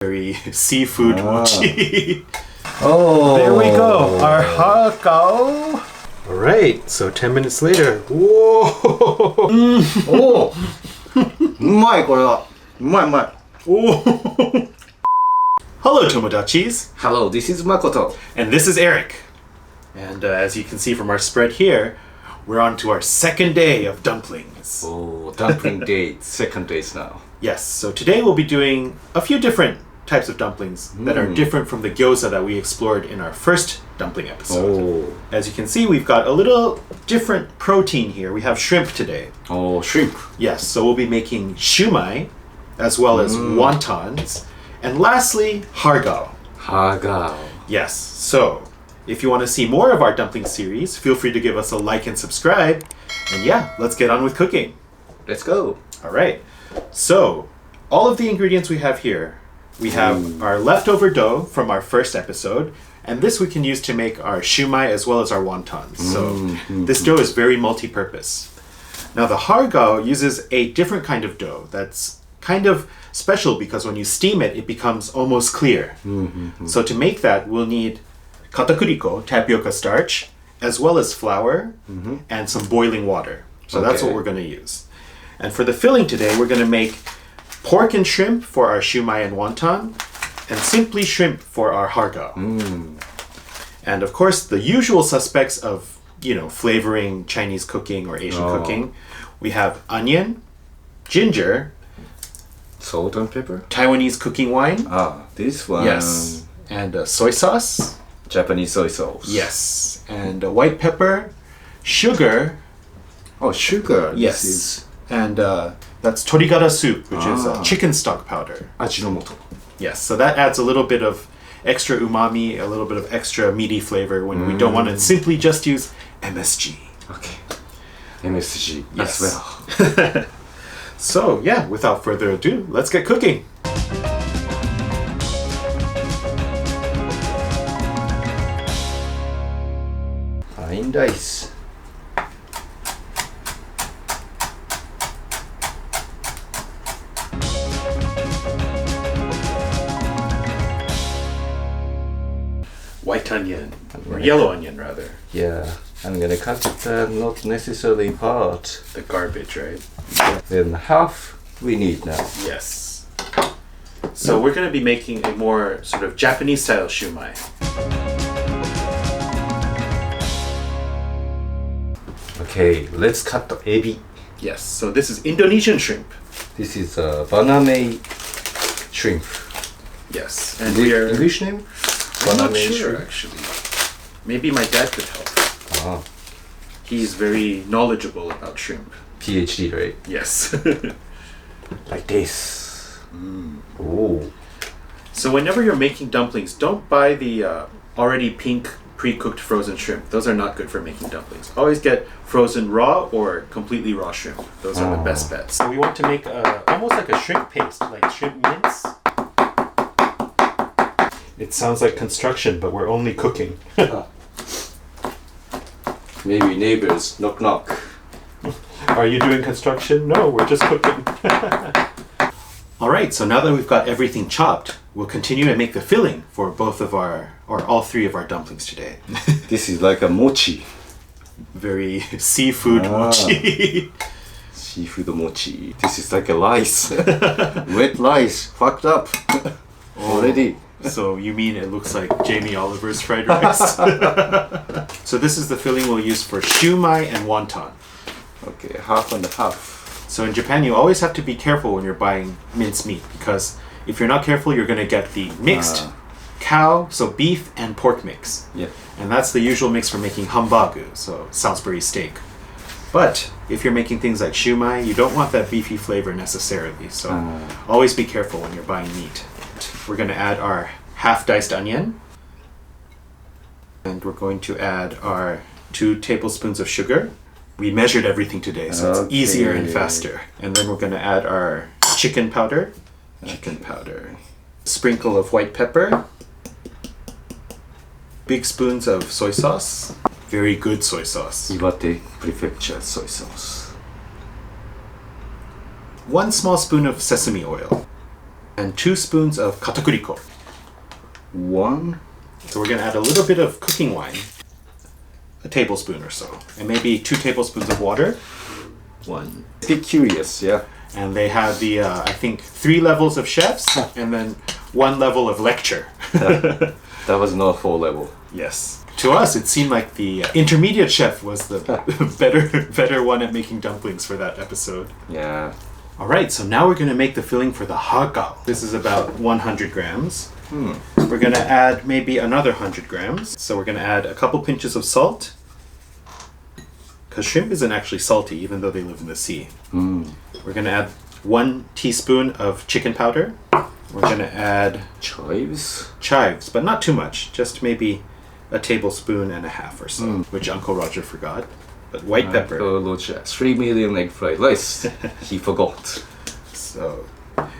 Very seafood mochi. Oh, there we go. Our Har Gao. All right. So 10 minutes later. Whoa. Oh, うまいこれは。うまいうまい。 Oh. Hello, Tomodachis. Hello, this is Makoto. And this is Eric. And as you can see from our spread here, we're on to our second day of dumplings. Oh, dumpling day, second days now. Yes, so today we'll be doing a few different types of dumplings that are different from the gyoza that we explored in our first dumpling episode. Oh, As you can see, we've got a little different protein here. We have shrimp today. oh, shrimp. Yes, so we'll be making shumai, as well as wontons. And lastly, har gao. Har Gao. Yes, so if you want to see more of our dumpling series, feel free to give us a like and subscribe. And yeah, let's get on with cooking. Let's go. All right, so all of the ingredients we have here, we have our leftover dough from our first episode, and this we can use to make our shumai as well as our wontons. So this dough is very multi-purpose. Now the har gao uses a different kind of dough that's kind of special because when you steam it, it becomes almost clear. So to make that, we'll need katakuriko, tapioca starch, as well as flour and some boiling water. So that's what we're going to use. And for the filling today, we're going to make pork and shrimp for our shumai and wonton, and simply shrimp for our har gao. And of course, the usual suspects of, flavoring Chinese cooking or Asian cooking, we have onion, ginger, Salt and pepper. Taiwanese cooking wine, Ah, this one. yes, and soy sauce, Japanese soy sauce. yes, and white pepper, sugar, Oh, sugar. yes, This is and that's torigara soup, which is chicken stock powder. ajinomoto. Yes, so that adds a little bit of extra umami, a little bit of extra meaty flavor when we don't want to simply just use MSG. Okay. MSG Yes. as well. So yeah, without further ado, let's get cooking. Fine rice. White onion, or yellow onion rather. Yeah, I'm gonna cut it not necessarily part. The garbage, right? Then half we need now. Yes. So we're going to be making a more sort of Japanese style shumai. Okay, let's cut the ebi. Yes, so this is Indonesian shrimp. This is baname shrimp. Yes, and The we are... English name? I'm not Baname sure shrimp. actually. Maybe my dad could help. Ah, He's very knowledgeable about shrimp. PhD, right? Yes. Like this. Oh. So whenever you're making dumplings, don't buy the already pink pre-cooked frozen shrimp. Those are not good for making dumplings. Always get frozen raw or completely raw shrimp. Those are the best bets. So we want to make almost like a shrimp paste, like shrimp mince. It sounds like construction, but we're only cooking. Maybe neighbors, knock knock. Are you doing construction? No, we're just cooking. All right, so now that we've got everything chopped, we'll continue to make the filling for both of our, or all three of our dumplings today. This is like a mochi. Very seafood mochi. Seafood mochi. This is like a rice. Wet rice. Fucked up. Already. So you mean it looks like Jamie Oliver's fried rice? So this is the filling we'll use for shumai and wonton. Okay, half and half. So in Japan, you always have to be careful when you're buying minced meat because if you're not careful, you're going to get the mixed cow, so beef and pork mix. Yeah. And that's the usual mix for making hambagu, so Salisbury steak. But if you're making things like shumai, you don't want that beefy flavor necessarily. So always be careful when you're buying meat. We're going to add our half diced onion. And we're going to add our 2 tablespoons of sugar. We measured everything today, so it's easier and faster. And then we're going to add our chicken powder. Chicken powder. Sprinkle of white pepper. Big spoons of soy sauce. Very good soy sauce. Iwate Prefecture soy sauce. 1 small spoon of sesame oil. and 2 spoons of katakuriko. 1. So we're going to add a little bit of cooking wine, a tablespoon or so, and maybe 2 tablespoons of water. 1. Epicurious, yeah. And they have the, I think, 3 levels of chefs, and then 1 level of lecture. That was not 4 level. Yes. To us, it seemed like the intermediate chef was the better one at making dumplings for that episode. Yeah. All right, so now we're going to make the filling for the Har Gao. This is about 100 grams. We're going to add maybe another 100 grams. So we're going to add a couple pinches of salt. Because shrimp isn't actually salty, even though they live in the sea. We're going to add 1 teaspoon of chicken powder. We're going to add chives, but not too much. Just maybe a tablespoon and a half or so, which Uncle Roger forgot. But white pepper. Uncle Roger, 3 million egg fried rice. He forgot. So,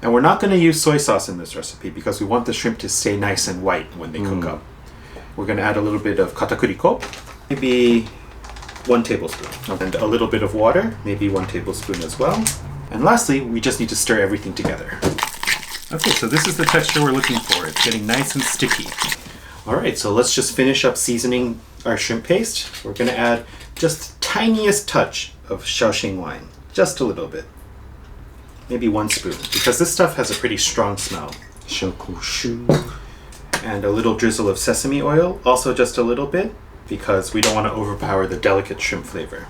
and we're not going to use soy sauce in this recipe because we want the shrimp to stay nice and white when they cook up. We're going to add a little bit of katakuriko, maybe 1 tablespoon, and a little bit of water, maybe 1 tablespoon as well. And lastly, we just need to stir everything together. Okay, so this is the texture we're looking for. It's getting nice and sticky. All right, so let's just finish up seasoning our shrimp paste. We're going to add just the tiniest touch of Shaomai wine, just a little bit. Maybe 1 spoon, because this stuff has a pretty strong smell. And a little drizzle of sesame oil, also just a little bit, because we don't want to overpower the delicate shrimp flavor.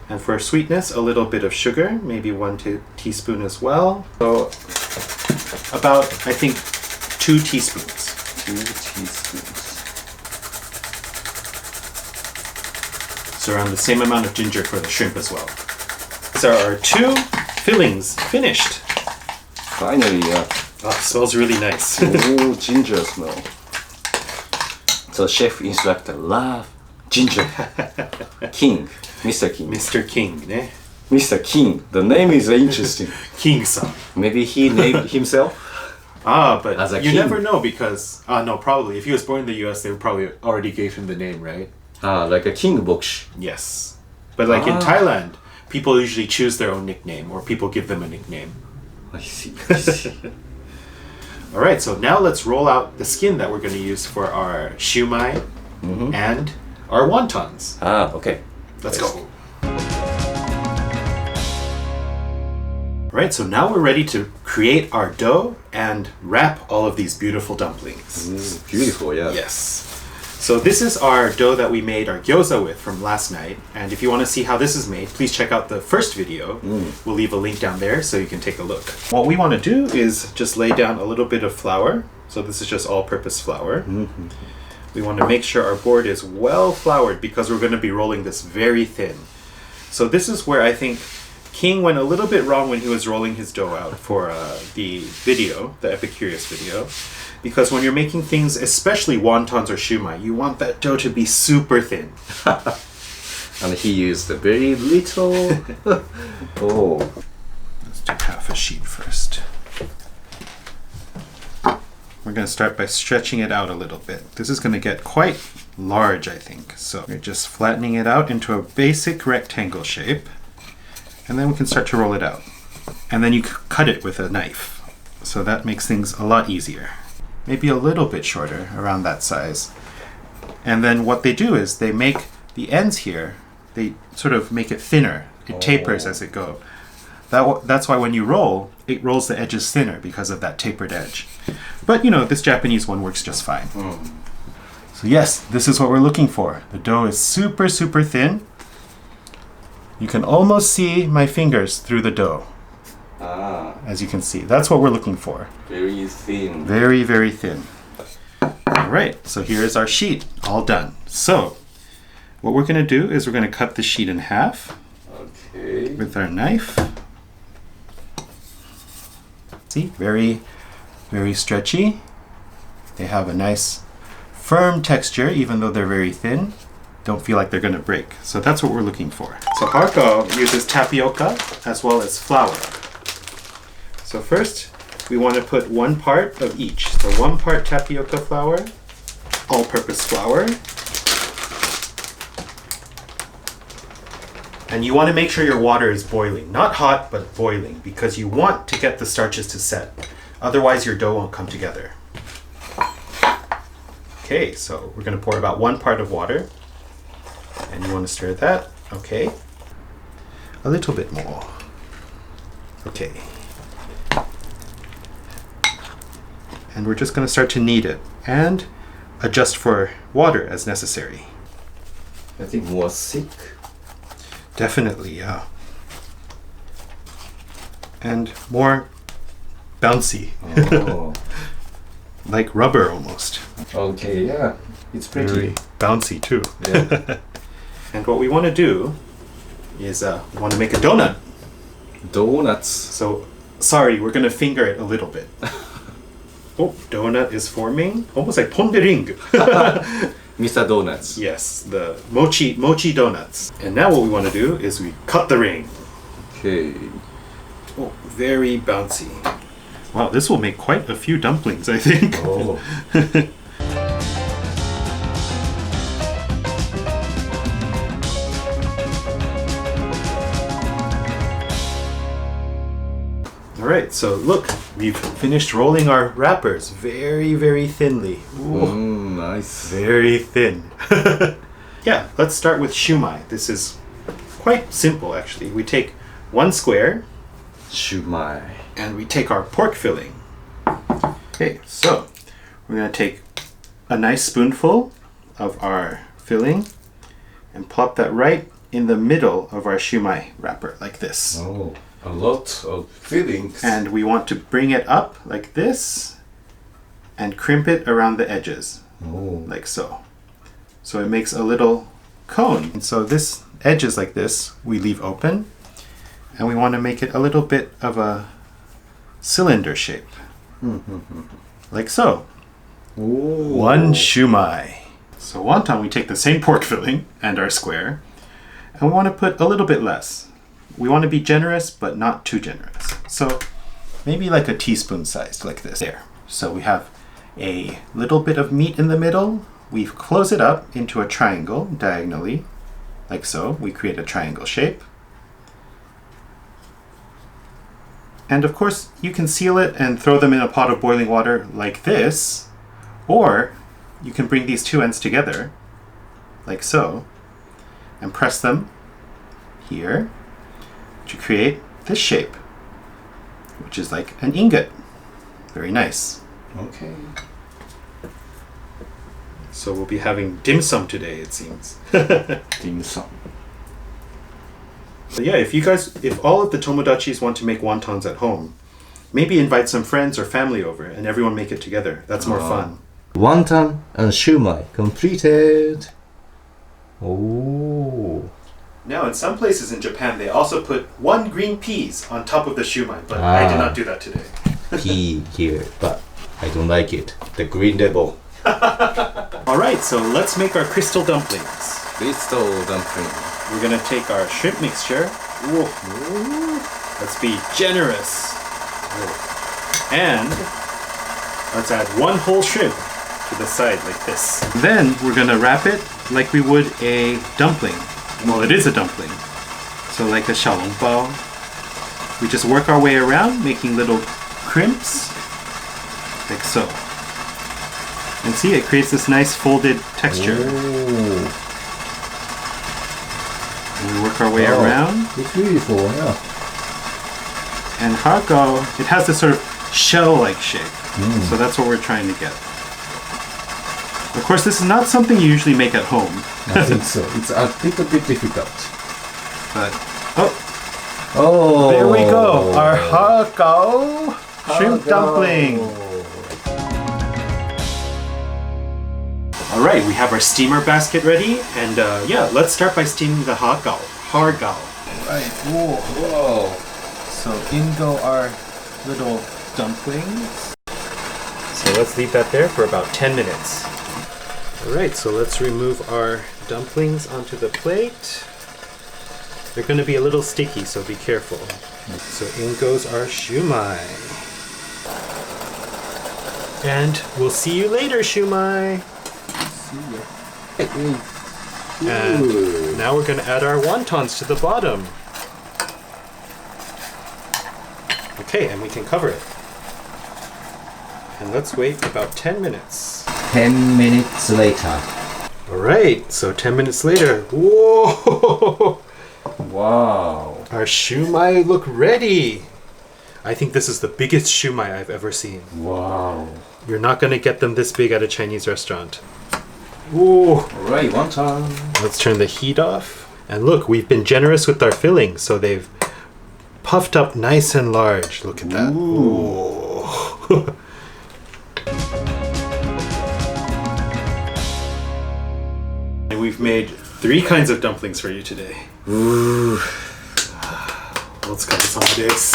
And for sweetness, a little bit of sugar, maybe 1 teaspoon as well. So about, I think, 2 teaspoons. 2 teaspoons. So around the same amount of ginger for the shrimp as well. So our 2 fillings finished. Finally, yeah. Oh, it smells really nice. Oh, ginger smell. So chef instructor love ginger. King, Mr. King. Mr. King, ne? Mr. King. The name is interesting. King-san. Maybe he named himself. But as a you king. never know because, no, probably. If he was born in the US, they probably already gave him the name, right? Like a king box. Yes. But like in Thailand, people usually choose their own nickname or people give them a nickname. I see. I see. All right, so now let's roll out the skin that we're going to use for our shumai and our wontons. Okay. Let's go. All right, so now we're ready to create our dough and wrap all of these beautiful dumplings. Beautiful, yeah. Yes. So this is our dough that we made our gyoza with from last night. And if you want to see how this is made, please check out the first video. We'll leave a link down there so you can take a look. What we want to do is just lay down a little bit of flour. So this is just all-purpose flour. We want to make sure our board is well floured because we're going to be rolling this very thin. So this is where I think King went a little bit wrong when he was rolling his dough out for the video, the Epicurious video. Because when you're making things, especially wontons or shumai, you want that dough to be super thin. And he used a very little. Oh. Let's do half a sheet first. We're going to start by stretching it out a little bit. This is going to get quite large, I think. So we're just flattening it out into a basic rectangle shape. And then we can start to roll it out. And then you cut it with a knife. So that makes things a lot easier. Maybe a little bit shorter, around that size. And then what they do is they make the ends here, they sort of make it thinner. It tapers as it goes. That's why when you roll, it rolls the edges thinner because of that tapered edge. But you know, this Japanese one works just fine. So yes, this is what we're looking for. The dough is super, super thin. You can almost see my fingers through the dough. As you can see, that's what we're looking for. Very thin. Very, very thin. All right, so here is our sheet, all done. So, what we're going to do is we're going to cut the sheet in half. Okay. With our knife. See, very, very stretchy. They have a nice, firm texture, even though they're very thin. Don't feel like they're going to break. So that's what we're looking for. So Har Gao uses tapioca as well as flour. So first, we want to put 1 part of each. So 1 part tapioca flour, all-purpose flour. And you want to make sure your water is boiling. Not hot, but boiling, because you want to get the starches to set. Otherwise, your dough won't come together. Okay, so we're going to pour about 1 part of water. And you want to stir that. Okay. A little bit more. Okay. And we're just going to start to knead it and adjust for water as necessary. I think more thick. Definitely, yeah. And more bouncy. Oh. Like rubber almost. Okay, yeah. It's pretty. Very bouncy too. Yeah. And what we want to do is we want to make a donut. Donuts. So, sorry, we're going to finger it a little bit. Oh, donut is forming. Almost like pondering. Mr. Donuts. Yes, the mochi donuts. And now what we want to do is we cut the ring. Okay. Oh, very bouncy. Wow, this will make quite a few dumplings, I think. Oh. Alright, so look, we've finished rolling our wrappers very, very thinly. Ooh, Nice. very thin. Yeah, let's start with shumai. This is quite simple actually. We take 1 square Shumai. and we take our pork filling. Okay, so we're going to take a nice spoonful of our filling and plop that right in the middle of our shumai wrapper, like this. Oh, a lot of fillings. And we want to bring it up like this and crimp it around the edges, like so. So it makes a little cone. And so this edges like this, we leave open. And we want to make it a little bit of a cylinder shape. Like so. Ooh. 1 shumai. So wonton, we take the same pork filling and our square, and we want to put a little bit less. We want to be generous, but not too generous. So maybe like a teaspoon sized, like this. There. So we have a little bit of meat in the middle. We close it up into a triangle diagonally, like so. We create a triangle shape. And of course, you can seal it and throw them in a pot of boiling water like this, or you can bring these 2 ends together, like so, and press them here to create this shape, which is like an ingot. Very nice. Okay. So we'll be having dim sum today, it seems. Dim sum. So yeah, if all of the Tomodachis want to make wontons at home, maybe invite some friends or family over and everyone make it together. That's more fun. Wonton and shumai completed. Oh. Now, in some places in Japan, they also put 1 green peas on top of the shumai, but I did not do that today. Pea here, but I don't like it. The green devil. Alright, so let's make our crystal dumplings. Crystal dumpling. We're gonna take our shrimp mixture. Ooh. Let's be generous. And let's add 1 whole shrimp to the side like this. Then we're gonna wrap it like we would a dumpling. Well, it is a dumpling. So like a xiaolongbao. We just work our way around, making little crimps, like so. And see, it creates this nice folded texture. Oh. And we work our way around. It's beautiful, yeah. And Har Gao, it has this sort of shell-like shape. So that's what we're trying to get. Of course, this is not something you usually make at home. I think so. It's a little bit difficult. But, Oh. there we go. Our Har Gao shrimp dumpling. Alright, we have our steamer basket ready. And yeah, let's start by steaming the Har Gao. Har Gao. Right. Whoa. So in go our little dumplings. So let's leave that there for about 10 minutes. Alright, so let's remove our dumplings onto the plate. They're going to be a little sticky, so be careful. So in goes our shumai. And we'll see you later, shumai. And now we're going to add our wontons to the bottom. Okay, and we can cover it. And let's wait about 10 minutes. 10 minutes later. Alright, so 10 minutes later. Whoa! Wow. Our shumai look ready. I think this is the biggest shumai I've ever seen. Wow. You're not going to get them this big at a Chinese restaurant. Ooh. Alright, wonton. Let's turn the heat off. And look, we've been generous with our filling, so they've puffed up nice and large. Look at that. Ooh. And we've made 3 kinds of dumplings for you today. Ooh. Let's cut some of this.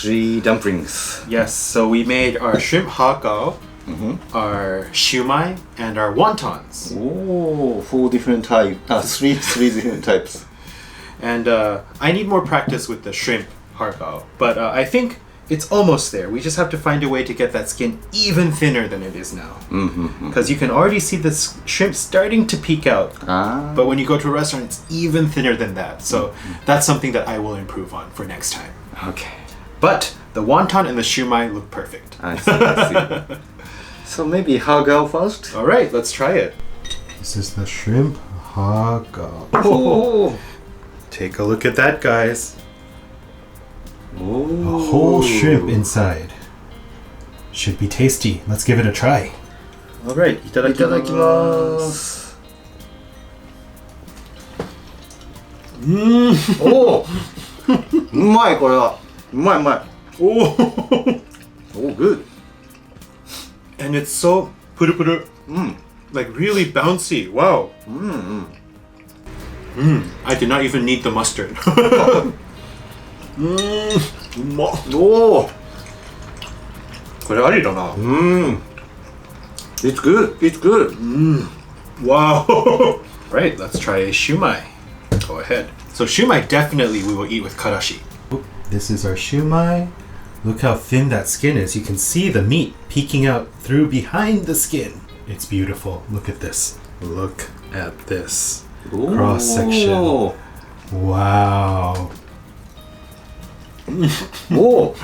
3 dumplings. Yes, so we made our shrimp Har Gao, our shumai, and our wontons. Oh, 4 different types. 3 different types. And I need more practice with the shrimp Har Gao, but I think it's almost there. We just have to find a way to get that skin even thinner than it is now. Because you can already see the shrimp starting to peek out. But when you go to a restaurant, it's even thinner than that. So that's something that I will improve on for next time. Okay. But the wonton and the shumai look perfect. I see, I see. So maybe Har Gao first? All right, let's try it. This is the shrimp Har Gao. Oh. Take a look at that, guys. Oh. A whole shrimp inside. Should be tasty. Let's give it a try. All right, Itadakimasu. Oh. うまいこれは。うまいうまい。 Oh. Oh, good. And it's so puru-puru. Like really bouncy. Wow. I did not even need the mustard. Oh. これありだな。 It's good. It's good. Wow. Right, let's try a shumai. Go ahead. So shumai definitely we will eat with karashi. This is our shumai. Look how thin that skin is. You can see the meat peeking out through behind the skin. It's beautiful. Look at this. Look at this. Cross section. Wow. Oh.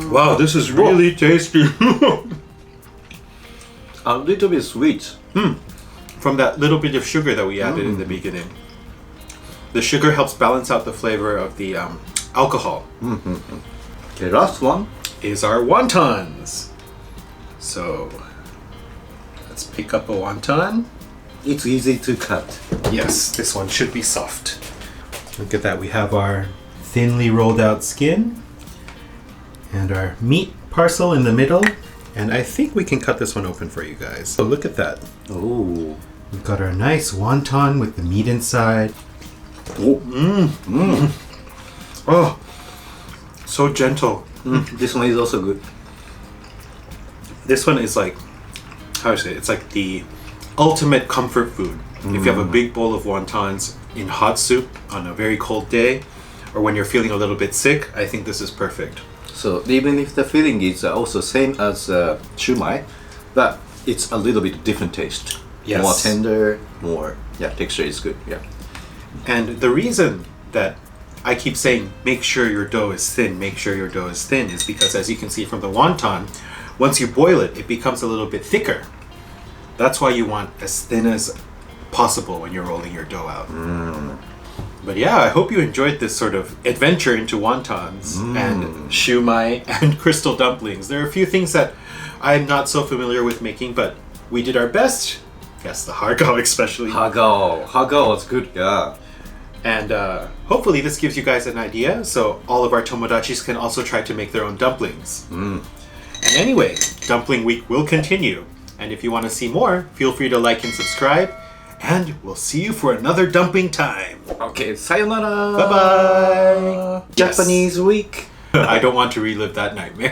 Wow, this is really tasty. A little bit sweet. From that little bit of sugar that we added in the beginning. The sugar helps balance out the flavor of the alcohol. Okay, last one is our wontons. So let's pick up a wonton. It's easy to cut. Yes, this one should be soft. Look at that. We have our thinly rolled out skin and our meat parcel in the middle. And I think we can cut this one open for you guys. So look at that. Oh. We've got our nice wonton with the meat inside. Oh, so gentle. This one is also good. This one is like, how to say it? It's like the ultimate comfort food. If you have a big bowl of wontons in hot soup on a very cold day, or when you're feeling a little bit sick, I think this is perfect. So even if the filling is also same as shumai, but it's a little bit different taste. Yes. More tender, more texture is good. Yeah. And the reason that I keep saying make sure your dough is thin, make sure your dough is thin, is because as you can see from the wonton, once you boil it, it becomes a little bit thicker. That's why you want as thin as possible when you're rolling your dough out. But yeah, I hope you enjoyed this sort of adventure into wontons and shumai and crystal dumplings. There are a few things that I'm not so familiar with making, but we did our best. Yes, the Har Gao especially. Har Gao. Har Gao was good, yeah. And hopefully this gives you guys an idea, so all of our Tomodachis can also try to make their own dumplings. And anyway, Dumpling Week will continue. And if you want to see more, feel free to like and subscribe. And we'll see you for another dumpling time. Okay, sayonara. Bye-bye. Japanese week. I don't want to relive that nightmare.